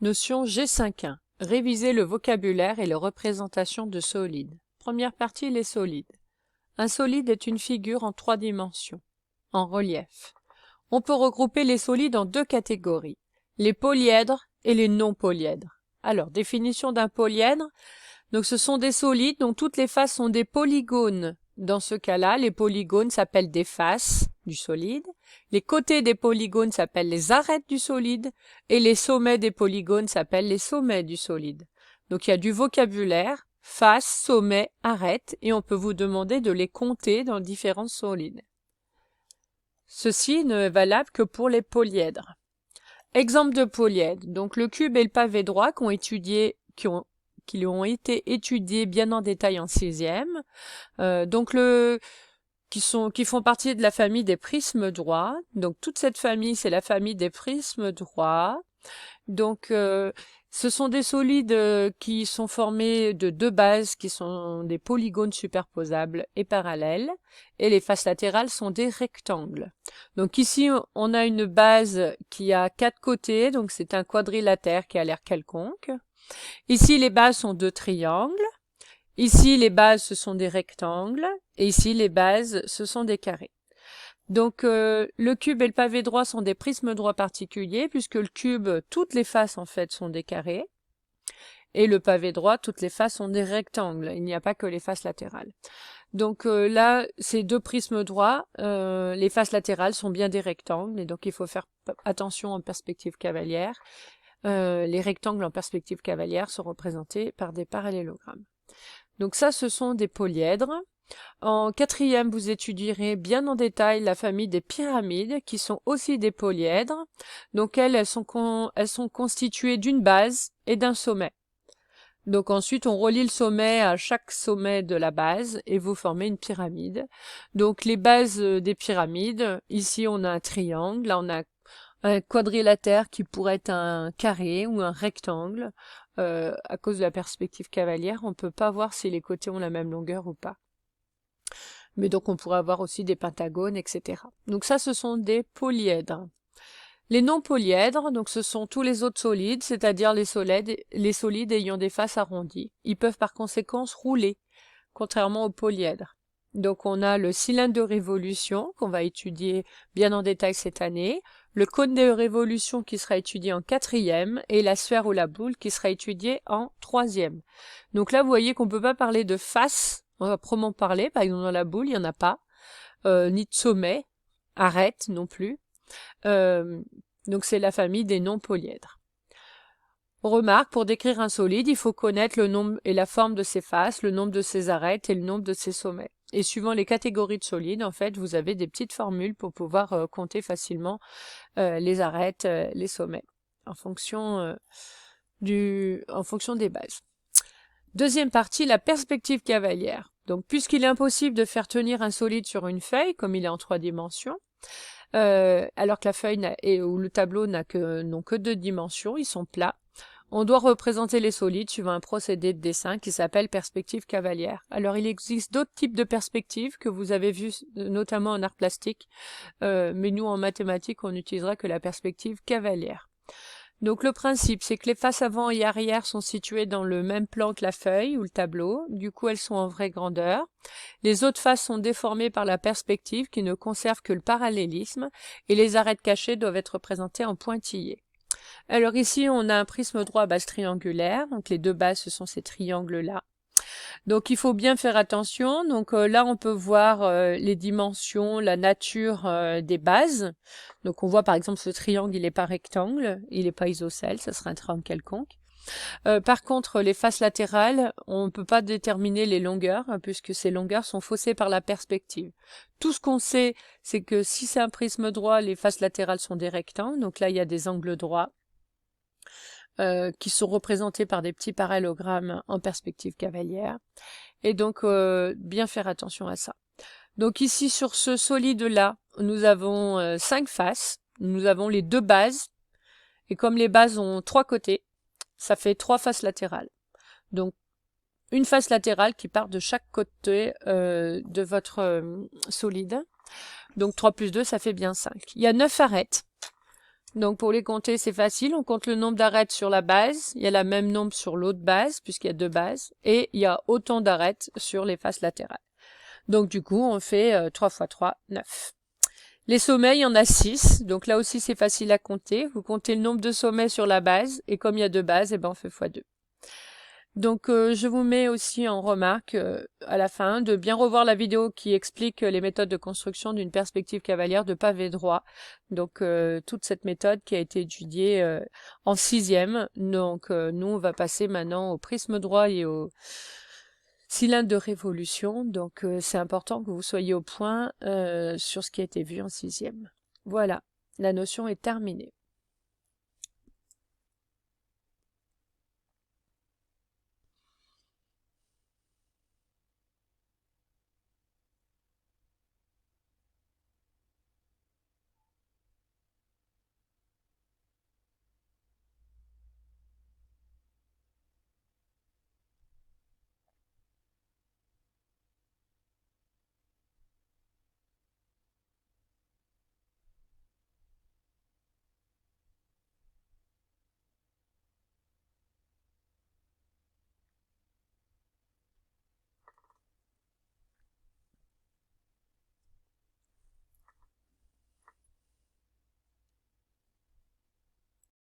Notion G5.1. Réviser le vocabulaire et les représentations de solides. Première partie, les solides. Un solide est une figure en 3 dimensions, en relief. On peut regrouper les solides en 2 catégories, les polyèdres et les non-polyèdres. Alors, définition d'un polyèdre. Donc, ce sont des solides dont toutes les faces sont des polygones. Dans ce cas-là, les polygones s'appellent des faces du solide. Les côtés des polygones s'appellent les arêtes du solide et les sommets des polygones s'appellent les sommets du solide. Donc, il y a du vocabulaire, face, sommet, arête, et on peut vous demander de les compter dans différents solides. Ceci ne est valable que pour les polyèdres. Exemple de polyèdre. Donc, le cube et le pavé droit qui ont été étudiés bien en détail en 6e. Qui font partie de la famille des prismes droits. Donc, toute cette famille, c'est la famille des prismes droits. Donc, ce sont des solides qui sont formés de 2 bases qui sont des polygones superposables et parallèles. Et les faces latérales sont des rectangles. Donc, ici, on a une base qui a 4 côtés. Donc, c'est un quadrilatère qui a l'air quelconque. Ici, les bases sont 2 triangles. Ici, les bases, ce sont des rectangles. Et ici, les bases, ce sont des carrés. Donc, le cube et le pavé droit sont des prismes droits particuliers, puisque le cube, toutes les faces, en fait, sont des carrés. Et le pavé droit, toutes les faces sont des rectangles. Il n'y a pas que les faces latérales. Donc là, ces 2 prismes droits, les faces latérales sont bien des rectangles. Et donc, il faut faire attention en perspective cavalière. Les rectangles en perspective cavalière sont représentés par des parallélogrammes. Donc ça, ce sont des polyèdres. En 4e, vous étudierez bien en détail la famille des pyramides, qui sont aussi des polyèdres. Donc elles sont constituées d'une base et d'un sommet. Donc ensuite, on relie le sommet à chaque sommet de la base et vous formez une pyramide. Donc les bases des pyramides, ici on a un triangle, là on a un quadrilatère qui pourrait être un carré ou un rectangle. À cause de la perspective cavalière, on ne peut pas voir si les côtés ont la même longueur ou pas. Mais donc on pourrait avoir aussi des pentagones, etc. Donc ça, ce sont des polyèdres. Les non-polyèdres, donc ce sont tous les autres solides, c'est-à-dire les solides ayant des faces arrondies. Ils peuvent par conséquent rouler, contrairement aux polyèdres. Donc on a le cylindre de révolution qu'on va étudier bien en détail cette année, le cône de révolution qui sera étudié en 4e et la sphère ou la boule qui sera étudiée en 3e. Donc là vous voyez qu'on ne peut pas parler de face, on va proprement parler, par exemple dans la boule il n'y en a pas, ni de sommet, arête non plus. Donc c'est la famille des non-polyèdres. Remarque, pour décrire un solide, il faut connaître le nombre et la forme de ses faces, le nombre de ses arêtes et le nombre de ses sommets. Et suivant les catégories de solides, en fait, vous avez des petites formules pour pouvoir compter facilement les arêtes, les sommets, en fonction des bases. Deuxième partie, la perspective cavalière. Donc, puisqu'il est impossible de faire tenir un solide sur une feuille, comme il est en 3 dimensions, alors que la feuille ou le tableau n'ont que 2 dimensions, ils sont plats. On doit représenter les solides suivant un procédé de dessin qui s'appelle perspective cavalière. Alors, il existe d'autres types de perspectives que vous avez vues notamment en art plastique, mais nous, en mathématiques, on n'utilisera que la perspective cavalière. Donc, le principe, c'est que les faces avant et arrière sont situées dans le même plan que la feuille ou le tableau. Du coup, elles sont en vraie grandeur. Les autres faces sont déformées par la perspective qui ne conserve que le parallélisme et les arêtes cachées doivent être représentées en pointillés. Alors ici, on a un prisme droit à base triangulaire. Donc les 2 bases, ce sont ces triangles-là. Donc il faut bien faire attention. Donc là, on peut voir les dimensions, la nature des bases. Donc on voit par exemple ce triangle, il n'est pas rectangle, il n'est pas isocèle, ça serait un triangle quelconque. Par contre, les faces latérales, on ne peut pas déterminer les longueurs, puisque ces longueurs sont faussées par la perspective. Tout ce qu'on sait, c'est que si c'est un prisme droit, les faces latérales sont des rectangles. Donc là, il y a des angles droits qui sont représentés par des petits parallélogrammes en perspective cavalière. Et donc, bien faire attention à ça. Donc ici, sur ce solide-là, nous avons 5 faces. Nous avons les 2 bases. Et comme les bases ont 3 côtés, ça fait 3 faces latérales. Donc, une face latérale qui part de chaque côté de votre solide. Donc, 3 plus 2, ça fait bien 5. Il y a 9 arêtes. Donc pour les compter, c'est facile. On compte le nombre d'arêtes sur la base. Il y a la même nombre sur l'autre base, puisqu'il y a deux bases. Et il y a autant d'arêtes sur les faces latérales. Donc du coup, on fait 3 x 3, 9. Les sommets, il y en a 6. Donc là aussi, c'est facile à compter. Vous comptez le nombre de sommets sur la base. Et comme il y a deux bases, on fait x2. Donc je vous mets aussi en remarque à la fin de bien revoir la vidéo qui explique les méthodes de construction d'une perspective cavalière de pavé droit. Donc toute cette méthode qui a été étudiée en 6e. Donc nous on va passer maintenant au prisme droit et au cylindre de révolution. Donc c'est important que vous soyez au point sur ce qui a été vu en 6e. Voilà, la notion est terminée.